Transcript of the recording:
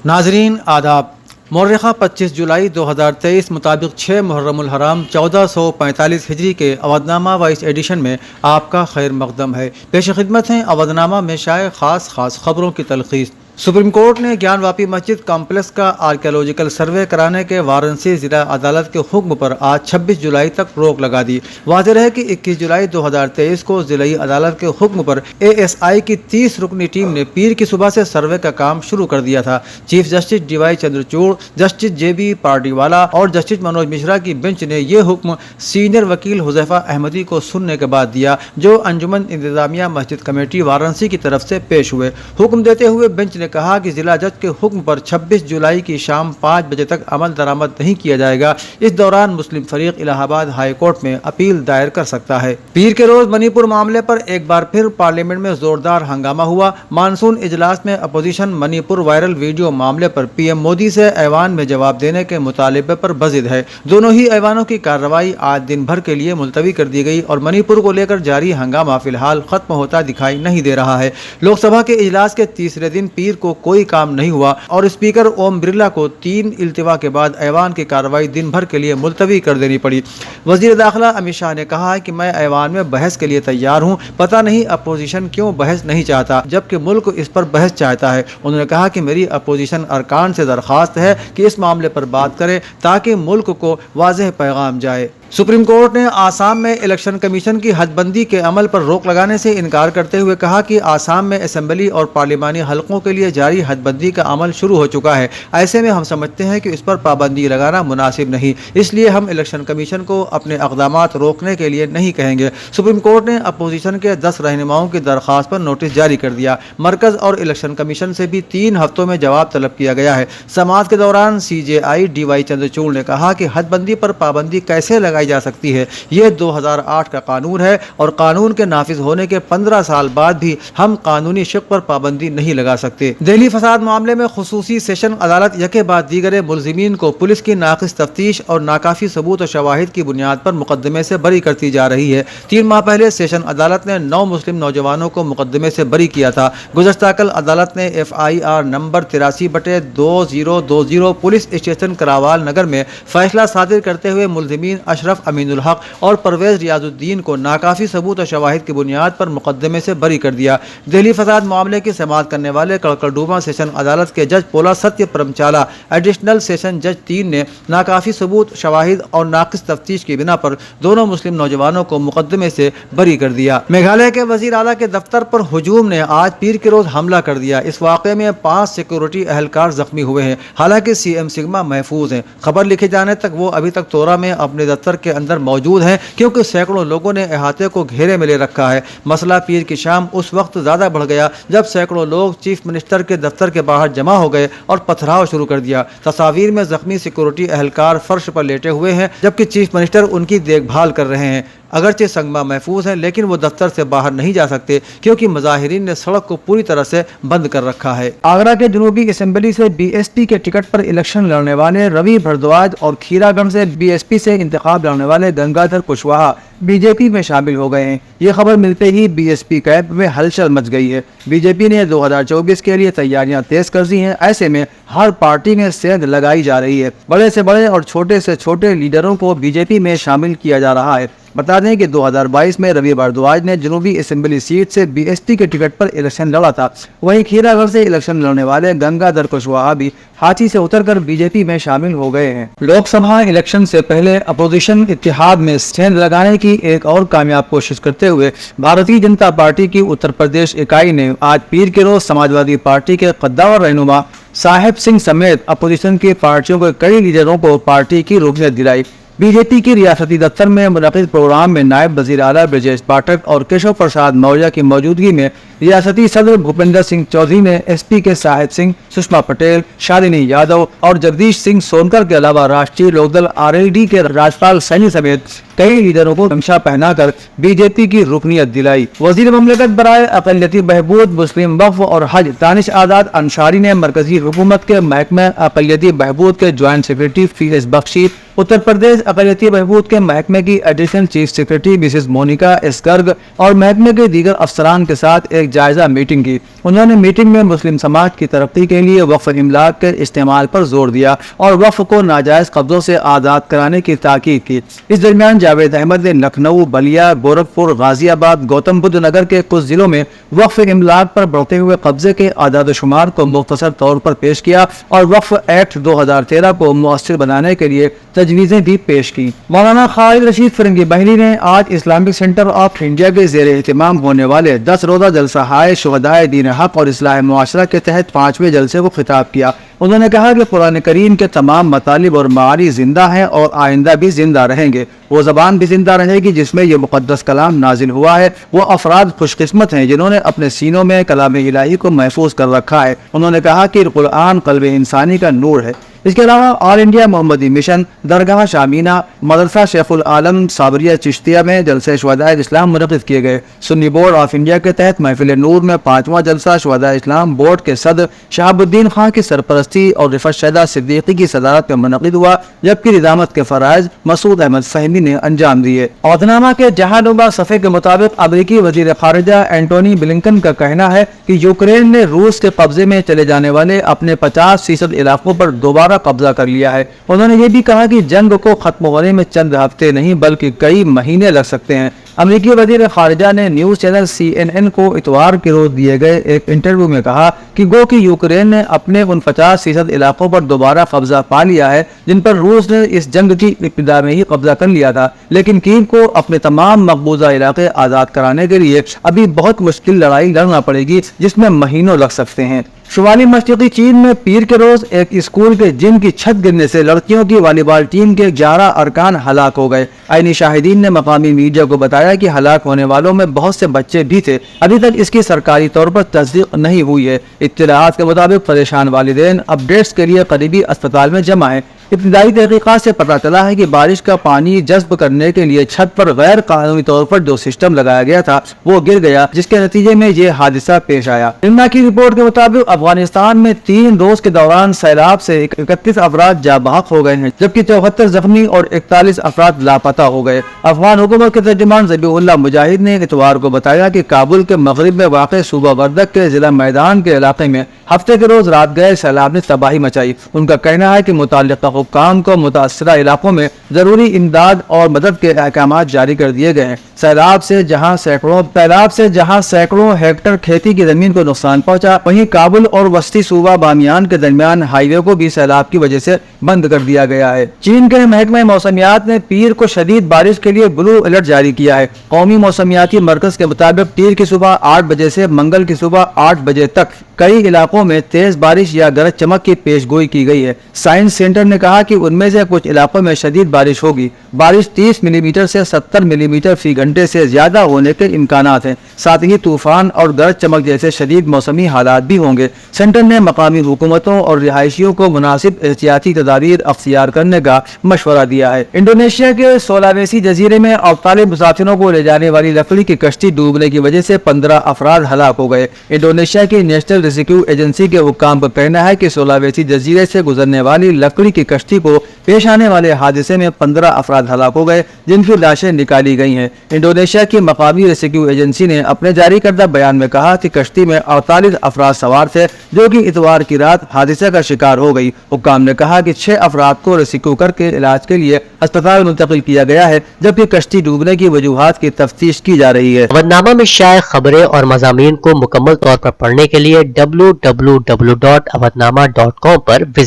नाजरीन आदाब। मौर्रखा 25 जुलाई 2023 मुताबिक 6 मुहर्रम उल हराम 1445 हिजरी के अवधनामा वाइस एडिशन में आपका खैर मकदम है। पेश खिदमत हैं अवधनामा में शाये खास खबरों की तलखीस। सुप्रीम कोर्ट ने ज्ञानवापी मस्जिद कॉम्प्लेक्स का आर्कियोलॉजिकल सर्वे कराने के वाराणसी जिला अदालत के हुक्म पर आज 26 जुलाई तक रोक लगा दी। वाज़ेह है कि 21 जुलाई 2023 को जिलाई अदालत के हुक्म पर ASI की 30 रुकनी टीम ने पीर की सुबह से सर्वे का काम शुरू कर दिया था। Chief justice DY Chandrachud, justice JB Pardiwala और जस्टिस मनोज मिश्रा की बेंच ने यह हुक्म सीनियर वकील हुज़ैफा अहमदी को सुनने के बाद दिया, जो अंजुमन इंतजामिया मस्जिद कमेटी वाराणसी की तरफ से पेश हुए। हुक्म देते हुए बेंच ने कहा कि जिला जज के हुक्म पर 26 जुलाई की शाम 5 बजे तक अमल दरामद नहीं किया जाएगा। इस दौरान मुस्लिम फरीक इलाहाबाद हाई कोर्ट में अपील दायर कर सकता है। पीर के रोज मणिपुर मामले पर एक बार फिर पार्लियामेंट में जोरदार हंगामा हुआ। मानसून इजलास में अपोजिशन मणिपुर वायरल वीडियो मामले पर PM मोदी से ऐवान में जवाब देने के मुतालिबे पर बजिद है। दोनों ही ऐवानों की कार्रवाई आज दिन भर के लिए मुलतवी कर दी गई और मणिपुर को लेकर जारी हंगामा फिलहाल खत्म होता दिखाई नहीं दे रहा है। लोकसभा के इजलास के तीसरे दिन पीर को कोई काम नहीं हुआ और स्पीकर ओम बिरला को 3 इल्तिवा के बाद ऐवान की कार्रवाई दिन भर के लिए मुलतवी कर देनी पड़ी। वजीर दाखिला अमित शाह ने कहा है कि मैं ऐवान में बहस के लिए तैयार हूं, पता नहीं अपोजिशन क्यों बहस नहीं चाहता जबकि मुल्क इस पर बहस चाहता है। उन्होंने कहा कि मेरी अपोजिशन अरकान से दरख्वास्त है कि इस मामले पर बात करें ताकि मुल्क को वाज़ेह पैगाम जाए। सुप्रीम कोर्ट ने आसाम में इलेक्शन कमीशन की हदबंदी के अमल पर रोक लगाने से इनकार करते हुए कहा कि आसाम में असेंबली और पार्लिमानी हलकों के लिए जारी हदबंदी का अमल शुरू हो चुका है। ऐसे में हम समझते हैं कि इस पर पाबंदी लगाना मुनासिब नहीं, इसलिए हम इलेक्शन कमीशन को अपने अक़दामात रोकने के लिए नहीं कहेंगे। सुप्रीम कोर्ट ने अपोजिशन के 10 रहनुमाओं की दरख्वास्त पर नोटिस जारी कर दिया। मरकज़ और इलेक्शन कमीशन से भी 3 हफ्तों में जवाब तलब किया गया है। समाअत के दौरान CJI DY चंद्रचूड़ ने कहा कि हदबंदी पर पाबंदी कैसे लगाई जा सकती है। यह 2008 का कानून है और कानून के नाफिज होने के 15 साल बाद भी हम कानूनी शिक पर पाबंदी नहीं लगा सकते। दिल्ली फसाद मामले में खुसूसी सेशन अदालत यके बाद दीगरे मुलजिमीन को पुलिस की नाक़िस तफ्तीश और नाकाफी सबूत और शवाहिद की बुनियाद पर मुकदमे से बरी करती जा रही है। 3 माह पहले सेशन अदालत ने 9 मुस्लिम नौजवानों को मुकदमे से बरी किया था। गुज़श्ता कल अदालत ने FIR नंबर 83/2020 पुलिस स्टेशन करावाल नगर में फैसला सादिर करते हुए मुलजिमीन अशरफ अमीनुल हक और परवेज रियाजुद्दीन को नाकाफी सबूत और शवाहिद की बुनियाद पर मुकदमे से बरी कर दिया। दिल्ली फसाद मामले की समाअत करने वाले कड़कड़डूमा सेशन अदालत के जज पोला सत्य परमचाला एडिशनल सेशन जज 3 ने नाकाफी सबूत, शवाहिद और नाकिस तफ्तीश की बिना पर दोनों मुस्लिम नौजवानों को मुकदमे से बरी कर दिया। मेघालय के वजीर आला के दफ्तर पर हुजूम ने आज पीर के रोज हमला कर दिया। इस वाक़े में 5 सिक्योरिटी अहलकार जख्मी हुए हैं। हालांकि CM सिग्मा महफूज हैं। खबर लिखे जाने तक वो अभी तक तोरा में अपने दफ्तर के अंदर मौजूद हैं क्योंकि सैकड़ों लोगों ने अहाते को घेरे में ले रखा है। मसला पीर की शाम उस वक्त ज्यादा बढ़ गया जब सैकड़ों लोग चीफ मिनिस्टर के दफ्तर के बाहर जमा हो गए और पथराव शुरू कर दिया। तस्वीर में जख्मी सिक्योरिटी अहलकार फर्श पर लेटे हुए हैं जबकि चीफ मिनिस्टर उनकी देखभाल कर रहे हैं। अगरचे संगमा महफूज हैं लेकिन वो दफ्तर से बाहर नहीं जा सकते क्योंकि मुजाहिरीन ने सड़क को पूरी तरह से बंद कर रखा है। आगरा के जनूबी असेंबली से BSP के टिकट पर इलेक्शन लड़ने वाले रवि भारद्वाज और खीरागंज से BSP से इंतखाब लड़ने वाले गंगाधर कुशवाहा BJP में शामिल हो गए हैं। ये खबर मिलते ही BSP कैंप में हलचल मच गई है। BJP ने 2024 के लिए तैयारियां तेज कर दी हैं। ऐसे में हर पार्टी में सेंध लगाई जा रही है। बड़े से बड़े और छोटे से छोटे लीडरों को BJP में शामिल किया जा रहा है। बता दें कि 2022 में रवि भारद्वाज ने जनूबी असेंबली सीट से BSP के टिकट पर इलेक्शन लड़ा था। वहीं खीरागढ़ से इलेक्शन लड़ने वाले गंगाधर कुशवाहा भी हाथी से उतरकर BJP में शामिल हो गए हैं। लोकसभा इलेक्शन से पहले अपोजिशन इत्तेहाद में सेंध लगाने की एक और कामयाब कोशिश करते हुए भारतीय जनता पार्टी की उत्तर प्रदेश इकाई ने आज पीर के रोज समाजवादी पार्टी के कद्दावर रहनुमा साहेब सिंह समेत अपोजिशन की पार्टियों के कई लीडरों को पार्टी की रुकनीत दिलाई। BJP की रियासती दफ्तर में मुनक़िद प्रोग्राम में नायब वज़ीर आला ब्रजेश पाठक और केशव प्रसाद मौर्य की मौजूदगी में रियासती सदर भूपेंद्र सिंह चौधरी ने SP के साहिब सिंह, सुषमा पटेल, शालिनी यादव और जगदीश सिंह सोनकर के अलावा राष्ट्रीय लोकदल RLD के राजपाल सैनी समेत कई लीडरों को गमछा पहनाकर BJP की रुकनीत दिलाई। वज़ीर ममलकत बराए अक़लियती बहबूद, मुस्लिम वक्फ और हज दानिश आज़ाद अंसारी ने मरकजी हुकूमत के महकमे अक़लियती बहबूद के ज्वाइंट सेक्रेटरी फीस बख्शी उत्तर प्रदेश अक़लियती बहबूद के महकमे की additional chief secretary Mrs Monika S Garg और महकमे के दीगर अफसरान के साथ एक जायजा मीटिंग की। उन्होंने मीटिंग में मुस्लिम समाज की तरक्की के लिए वक्फ इमलाक के इस्तेमाल पर जोर दिया और वक्फ को नाजायज कब्जों से आज़ाद कराने की ताकीद की। इस दरमियान जावेद अहमद ने लखनऊ, बलिया, गोरखपुर, गाजियाबाद, गौतम बुद्ध नगर के कुछ जिलों में वक्फ इमलाक पर बढ़ते हुए कब्जे के आदाद शुमार को मुख्तसर तौर पर पेश किया और वक्फ एक्ट 2013 को मुअस्सिर बनाने के लिए तजवीज़ें भी पेश की। मौलाना खालिद रशीद फिरंगी बहरी ने आज इस्लामिक सेंटर ऑफ इंडिया के ज़ेरे एहतिमाम होने वाले 10 रोज़ा जलसा हाय शुहदाए दीन हक और इस्लाह मुआशरा के तहत 5वें जलसे को खिताब किया। उन्होंने कहा कि कुरान करीम के तमाम मतालिब और मानी जिंदा हैं और आइंदा भी जिंदा रहेंगे। वो ज़बान भी जिंदा रहेगी जिसमें यह मुक़द्दस कलाम नाजिल हुआ है। वो अफराद खुशकिस्मत हैं जिन्होंने अपने सीनों में कलाम इलाही को महफूज कर रखा है। उन्होंने कहा कि कुरान क़ल्ब इंसानी का नूर है। इसके अलावा ऑल इंडिया मोहम्मदी मिशन, दरगाह शामीना, मदरसा शेखुल आलम साबरिया चिश्तिया में जलसे शुहदाए इस्लाम मुनक़्क़िद किए गए। सुन्नी बोर्ड ऑफ इंडिया के तहत महफिल नूर में 5वां जलसा शुहदाए इस्लाम बोर्ड के सदर शहाबुद्दीन खां की सरपरस्ती और रिफत शहदा सिद्दीकी की सदारत में मुनक़्क़िद हुआ, जबकि निज़ामत के फ़राइज़ मसूद अहमद फ़हमी ने अंजाम दिए। औदनामा के जहानुमा सफ़े के मुताबिक अमरीकी वज़ीर ख़ारिजा एंटोनी ब्लिंकन का कहना है कि यूक्रेन ने रूस के कब्जे में चले जाने वाले अपने 50% इलाकों पर दोबारा कब्जा कर लिया है। उन्होंने ये भी कहा कि जंग को खत्म होने में चंद हफ्ते नहीं बल्कि कई महीने लग सकते हैं। अमरीकी वज़ीर ख़ारिजा ने न्यूज़ चैनल CNN को इतवार के रोज दिए गए एक इंटरव्यू में कहा कि गो कि यूक्रेन ने अपने उन 50% इलाकों पर दोबारा कब्जा पा लिया है जिन पर रूस ने इस जंग की इब्तिदा में ही कब्जा कर लिया था, लेकिन कीव को अपने तमाम मकबूजा इलाके आज़ाद कराने के लिए अभी बहुत मुश्किल लड़ाई लड़ना पड़ेगी जिसमें महीनों लग सकते हैं। शुमाली मशरक़ी चीन में पीर के रोज एक स्कूल के जिम की छत गिरने से लड़कियों की वॉलीबॉल टीम के 11 अरकान हलाक हो गए। आईनी शाहिदीन ने मकामी मीडिया को बताया कि हलाक होने वालों में बहुत से बच्चे भी थे। अभी तक इसकी सरकारी तौर पर तस्दीक नहीं हुई है। इत्तलाआत के मुताबिक परेशान वालिदैन अपडेट्स के लिए करीबी अस्पताल में जमा है। इब्तिदाई तहकीकात से पता चला है कि बारिश का पानी जज्ब करने के लिए छत पर गैर कानूनी तौर पर जो सिस्टम लगाया गया था वो गिर गया, जिसके नतीजे में ये हादसा पेश आया। इमना की रिपोर्ट के मुताबिक अफगानिस्तान में 3 रोज के दौरान सैलाब से 31 अफराद जाबाक हो गए हैं, जबकि 74 जख्मी और 41 अफराद लापता हो गए। अफगान हुकूमत के तर्जुमान ज़बीहुल्लाह मुजाहिद ने इतवार को बताया कि काबुल के मगरिब में वाक़ सूबा वर्दक के जिला मैदान के इलाके में हफ्ते के रोज रात गए सैलाब ने तबाही मचाई। उनका कहना है कि मुताल्लिक़ा हुक्काम को मुतासरा इलाकों में जरूरी इमदाद और मदद के अहकाम जारी कर दिए गए हैं। सैलाब से जहां सैकड़ों हेक्टर खेती की जमीन को नुकसान पहुंचा, वहीं काबुल और वस्ती सूबा बामियान के दरमियान हाईवे को भी सैलाब की वजह से बंद कर दिया गया है। चीन के महकमा मौसमियात ने पीर को शदीद बारिश के लिए ब्लू अलर्ट जारी किया है। कौमी मौसमियाती मरकज के मुताबिक पीर की सुबह 8 बजे से मंगल की सुबह 8 बजे तक कई इलाकों में तेज बारिश या गरज चमक की पेशगोई की गई है। साइंस सेंटर ने कहा कि उनमें से कुछ इलाकों में शदीद बारिश होगी। बारिश 30 मिलीमीटर से 70 मिलीमीटर फी घंटे से ज्यादा होने के इम्कानात हैं। साथ ही तूफान और गरज चमक जैसे शदीद मौसमी हालात भी होंगे। सेंटर ने मकामी हुकूमतों और रिहायशियों को मुनासिब एहतियाती तदाबीर अख्तियार करने का मशवरा दिया है। इंडोनेशिया के सोलावेसी जजीरे में 48 मुसाफिरों को ले जाने वाली लकड़ी की कश्ती डूबने की वजह से 15 अफराद हलाक हो गए। इंडोनेशिया की नेशनल रेस्क्यू एजेंसी के हुक्काम का कहना है कि सोलावेसी जजीरे से गुजरने वाली लकड़ी की कश्ती को पेश आने वाले हादसे में 15 अफराद हलाक हो गए, जिनकी लाशें निकाली गई हैं। इंडोनेशिया की मकामी रेस्क्यू एजेंसी ने अपने जारी करदा बयान में कहा कि कश्ती में 48 अफराद सवार थे, जो कि इतवार की रात हादसे का शिकार हो गई। हुक्काम ने कहा कि 6 अफराद को रेस्क्यू करके इलाज के लिए अस्पताल मुंतकिल किया गया है, जबकि कश्ती डूबने की वजूहात की तफ्तीश की जा रही है। अवधनामा में शाये खबरें और मज़ामीन को मुकम्मल तौर पर पढ़ने के लिए www.awadnama.com पर विजिट